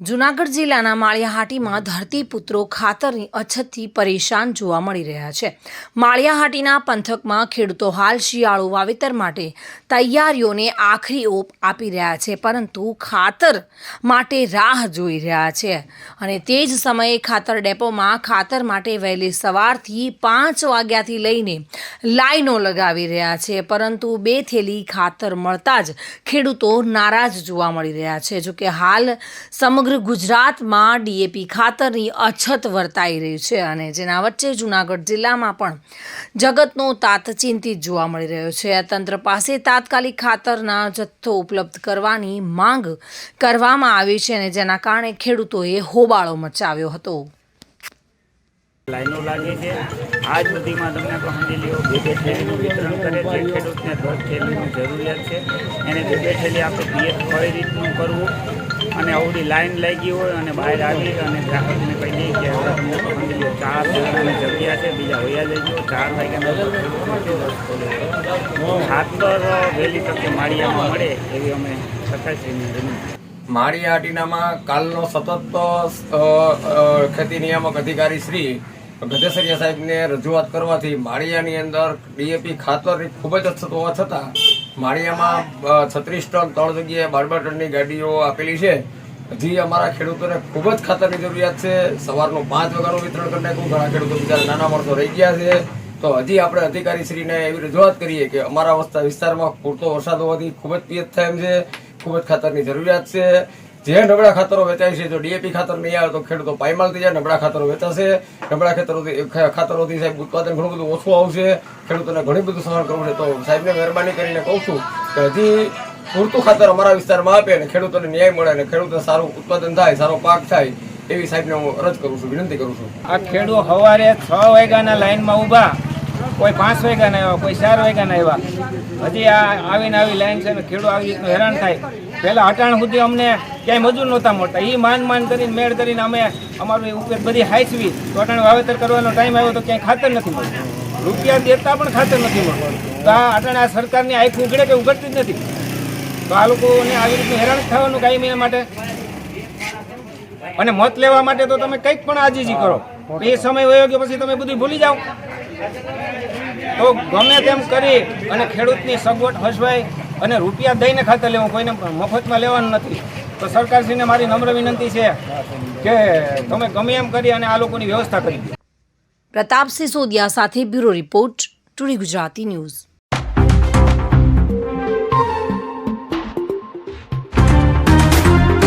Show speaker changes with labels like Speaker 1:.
Speaker 1: જૂનાગઢ જિલ્લાના માળિયાહાટીમાં ધરતીપુત્રો ખાતરની અછતથી પરેશાન જોવા મળી રહ્યા છે। માળિયાહાટીના પંથકમાં ખેડૂતો હાલ શિયાળુ વાવેતર માટે તૈયારીઓને આખરી ઓપ આપી રહ્યા છે, પરંતુ ખાતર માટે રાહ જોઈ રહ્યા છે અને તે જ સમયે ખાતર ડેપોમાં ખાતર માટે વહેલી સવારથી 5 વાગ્યાથી લઈને લાઈનો લગાવી રહ્યા છે, પરંતુ 2 થેલી ખાતર મળતા જ ખેડૂતો નારાજ જોવા મળી રહ્યા છે। જો કે હાલ સમગ્ર ગુજરાતમાં ડીએપી ખાતરની અછત વર્તાઈ રહી છે અને જેના વચ્ચે જૂનાગઢ જિલ્લામાં પણ જગતનો તાત ચિંતિત જોવા મળી રહ્યો છે। તંત્ર પાસે તાત્કાલિક ખાતરના જથ્થો ઉપલબ્ધ કરવાની માંગ કરવામાં આવી છે અને જેના કારણે ખેડૂતોએ હોબાળો મચાવ્યો હતો।
Speaker 2: લાઈનો લાગે છે। આજ સુધીમાં તમને સમજી લ્યો 2 થેલીનું વિતરણ કરે છે। ખેડૂતને 10 થેલીની જરૂરિયાત છે, એને 2 થેલી આપણે પીએફ કઈ રીતનું કરવું અને આવડી લાઈન લાગી હોય અને બહાર આવી અને ગ્રાહકને કહી દઈએ કે હવે તમને સમજી લ્યો 4 થેલીની જરૂરિયાત છે, બીજા વયા જઈ ગયો 4 વાગ્યાના ખાતર વહેલી તકે માળિયામાં મળે એવી અમે સરકારશ્રીને વિનંતી।
Speaker 3: માળિયાહાટીનામાં કાલનો સતત ખેતી નિયામક અધિકારી શ્રી ગધેસરિયા સાહેબને રજૂઆત કરવાથી માળિયાની અંદર ડીએપી ખાતરની ખૂબ જ અછત હોવા છતાં માળિયામાં 36 ટન 3 જગ્યાએ 12 ટનની ગાડીઓ આપેલી છે। હજી અમારા ખેડૂતોને ખૂબ જ ખાતરની જરૂરિયાત છે। સવારનું 5 વાગ્યાનું વિતરણ કરી નાખ્યું, ઘણા ખેડૂતો બીજા નાના માણસો રહી ગયા છે। તો હજી આપણે અધિકારીશ્રીને એવી રજૂઆત કરીએ કે અમારા વિસ્તારમાં પૂરતો વરસાદ હોવાથી ખૂબ જ પિયત થાય એમ છે, ખૂબ જ ખાતરની જરૂરિયાત છે। જે નબળા ખાતરો વેચાય છે, જો ડીએપી ખાતર નહીં આવે તો ખેડૂતો પાયમાલ થઈ જાય, નબળા ખાતરો વેચાશે। નબળા ખાતરોથી સાહેબ ઉત્પાદન ઘણું બધું ઓછું આવશે, ખેડૂતોને ઘણું બધું સહન કરવું છે। તો સાહેબને મહેરબાની કરીને કહું છું કે હજી પૂરતું ખાતર અમારા વિસ્તારમાં આપે અને ખેડૂતોને ન્યાય મળે અને ખેડૂતોને સારું ઉત્પાદન થાય, સારો પાક થાય એવી સાહેબને હું અરજ કરું છું, વિનંતી કરું છું।
Speaker 4: આ ખેડૂત સવારે 6 વાગ્યાના લાઈનમાં ઊભા, કોઈ 5 વાગ્યાના આવ્યા, કોઈ 4 વાગ્યાના આવ્યા, હજી આ આવીને આવી લાઈન છે ને ખેડૂત આવી રીતનું હેરાન થાય। પહેલાં અટાણ સુધી અમને ક્યાંય મજૂર નહોતા મળતા, એ માન કરીને મેળ કરીને અમે અમારું ઉપેર બધી હાંચવી તો અટાણ વાવેતર કરવાનો ટાઈમ આવ્યો તો ક્યાંય ખાતર નથી મળતું, રૂપિયા દેતા પણ ખાતર નથી મળતું। તો આ અટાણે આ સરકારની આંખ ઉઘડે કે ઉઘડતી જ નથી। તો આ લોકોને આવી રીતનું હેરાન થવાનું કાયમી માટે અને મત લેવા માટે તો તમે કંઈક પણ આજીજી કરો, એ સમય વયો ગયો પછી તમે બધું ભૂલી જાઓ। તો ગમે તેમ કરી અને ખેડૂતની સગવડ હસવાય અને રૂપિયા દઈને ખાતર લેવું, કોઈને મફતમાં લેવાનું નથી। તો સરકારશ્રીને મારી નમ્ર વિનંતી છે કે તમે ગમે એમ કરી અને આ લોકોની વ્યવસ્થા કરી દો।
Speaker 1: પ્રતાપ સિસોદિયા સાથે bureau report, today Gujarati news.